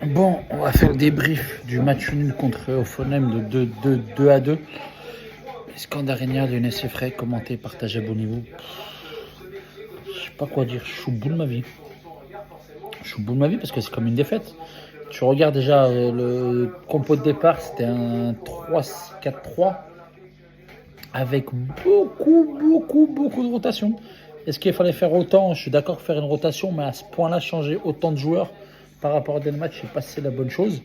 Bon, on va faire le débrief du match nul contre Ophonem de 2-2 Scandarenia, Lionel Seffray, commenté, partagé à bon niveau. Je sais pas quoi dire, je suis au bout de ma vie. Je suis au bout de ma vie parce que c'est comme une défaite. Tu regardes déjà le compo de départ, c'était un 3-4-3 avec beaucoup de rotation. Est-ce qu'il fallait faire autant? Je suis d'accord faire une rotation, mais à ce point-là, changer autant de joueurs par rapport à des matchs, je sais pas si c'est la bonne chose.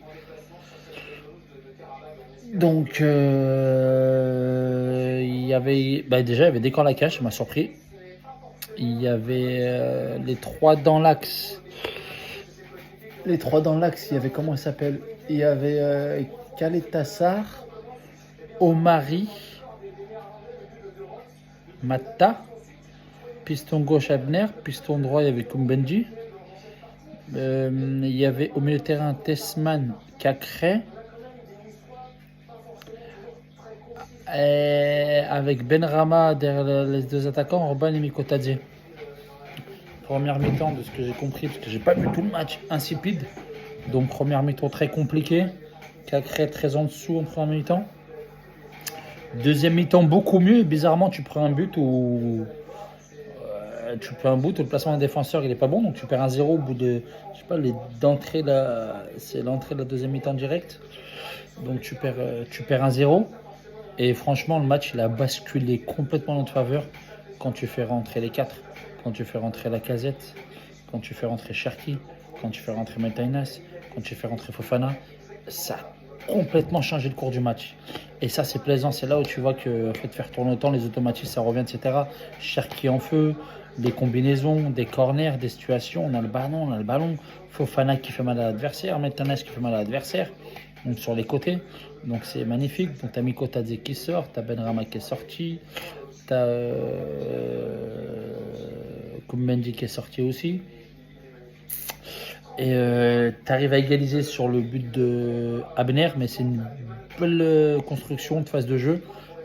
Donc, il y avait, déjà, il y avait des camps à la cage, ça m'a surpris. Il y avait les trois dans l'axe. Les trois dans l'axe, il y avait, comment il s'appelle? Il y avait Kaletassar, Omari, Matta, piston gauche Abner, piston droit, il y avait Kumbenji. Il y avait au milieu de terrain Tesman, Cacré. Avec Benrama derrière les deux attaquants, Orban et Mikotadze. Première mi-temps, de ce que j'ai compris, parce que j'ai pas vu tout le match, insipide. Donc première mi-temps très compliquée. Cacré très en dessous en première mi-temps. Deuxième mi-temps beaucoup mieux. Et bizarrement, tu prends un but où le placement d'un défenseur il est pas bon, donc tu perds un 0 au bout de, je sais pas, d'entrée c'est l'entrée de la deuxième mi-temps direct. Donc tu perds un 0. Et franchement, le match il a basculé complètement en notre faveur quand tu fais rentrer les 4, quand tu fais rentrer Lacazette, quand tu fais rentrer Cherki, quand tu fais rentrer Metainas, quand tu fais rentrer Fofana. Ça a complètement changé le cours du match. Et ça, c'est plaisant. C'est là où tu vois que fait faire tourner autant, les automatismes, ça revient, etc. Cherki en feu, des combinaisons, des corners, des situations. On a le ballon. Fofana qui fait mal à l'adversaire, Metainas qui fait mal à l'adversaire. Donc sur les côtés, donc c'est magnifique. Donc t'as Miko Tadze qui sort, t'as Benrama qui est sorti, t'as Kumbendi qui est sorti aussi. Et t'arrives à égaliser sur le but de Abner, mais c'est une belle construction de phase de jeu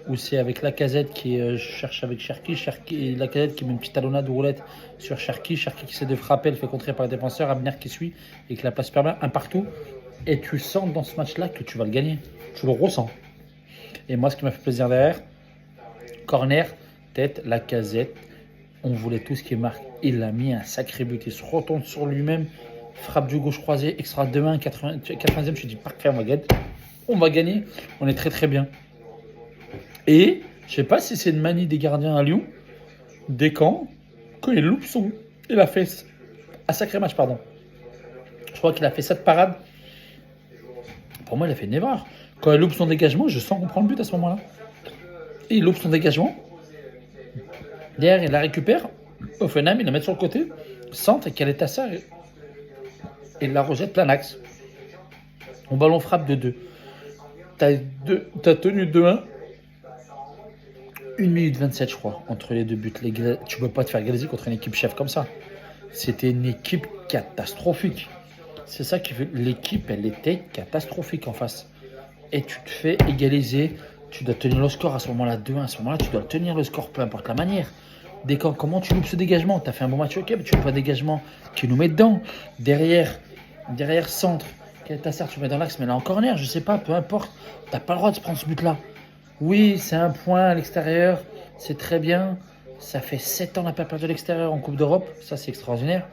où c'est avec Lacazette qui cherche avec Cherki, et Lacazette qui met une petite talonnade de roulette sur Cherki qui essaie de frapper, elle fait contrer par le défenseur, Abner qui suit et qui la place super bien, un partout. Et tu sens dans ce match-là que tu vas le gagner. Tu le ressens. Et moi, ce qui m'a fait plaisir derrière, corner, tête, Lacazette. On voulait tout ce qui marque. Il a mis un sacré but. Il se retourne sur lui-même. Frappe du gauche croisé, extra de main, 80e. Je me suis dit, parfait, on va gagner. On va gagner. On est très bien. Et je sais pas si c'est une manie des gardiens à Lyon, des camps, quand il loupe son. Il a fait un sacré match, pardon. Je crois qu'il a fait 7 parades. Pour moi, il a fait une erreur. Quand il loupe son dégagement, je sens qu'on prend le but à ce moment-là. Et il loupe son dégagement. Derrière, il la récupère. Offenheim, il la met sur le côté. Centre et Kaletassar. Et il la rejette plein axe. Mon ballon frappe de 2. T'as tenu 2-1. 1 minute 27, je crois, entre les deux buts. Tu peux pas te faire égaliser contre une équipe chef comme ça. C'était une équipe catastrophique. C'est ça qui fait. L'équipe, elle était catastrophique en face. Et tu te fais égaliser. Tu dois tenir le score à ce moment-là, 2-1. À ce moment-là, tu dois tenir le score, peu importe la manière. Comment tu loupes ce dégagement? Tu as fait un bon match, ok, mais tu loupes un dégagement. Tu nous mets dedans. Derrière centre. Kaletassar, tu mets dans l'axe, mais là en corner, je sais pas, peu importe. Tu n'as pas le droit de se prendre ce but-là. Oui, c'est un point à l'extérieur. C'est très bien. Ça fait 7 ans qu'on n'a pas perdu à l'extérieur en Coupe d'Europe. Ça, c'est extraordinaire.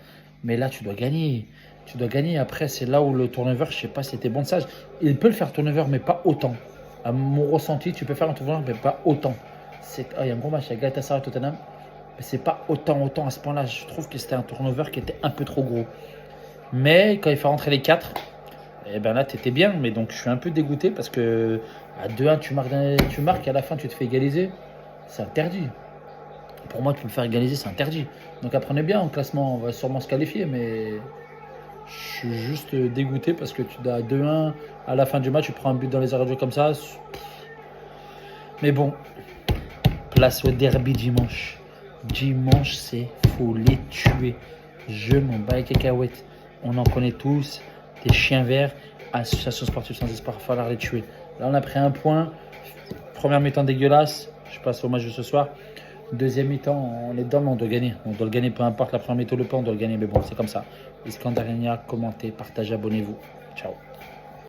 Mais là, tu dois gagner. Tu dois gagner. Après, c'est là où le turnover, je sais pas si c'était bon de sage. Il peut le faire turnover, mais pas autant. À mon ressenti, tu peux faire un turnover, mais pas autant. Il y a un gros match avec Galatasaray et Tottenham. Mais c'est pas autant à ce point-là. Je trouve que c'était un turnover qui était un peu trop gros. Mais quand il fait rentrer les 4, eh ben là, t'étais bien. Mais donc, je suis un peu dégoûté parce que à 2-1, tu marques et à la fin, tu te fais égaliser. C'est interdit. Pour moi, tu peux me faire égaliser, c'est interdit. Donc apprenez bien, en classement, on va sûrement se qualifier, mais je suis juste dégoûté parce que tu as 2-1, à la fin du match, tu prends un but dans les arrêts de jeu comme ça. Mais bon, place au derby dimanche. Dimanche, c'est faut les tuer. Je m'en bats les cacahuètes. On en connaît tous, des chiens verts, association sportive sans espoir, il va falloir les tuer. Là, on a pris un point. Première mi-temps dégueulasse. Je passe au match de ce soir. Deuxième mi-temps, on est dedans, mais on doit gagner. On doit le gagner, peu importe la première mi-temps, le pas, on doit le gagner. Mais bon, c'est comme ça. Scandarenia, commentez, partagez, abonnez-vous. Ciao.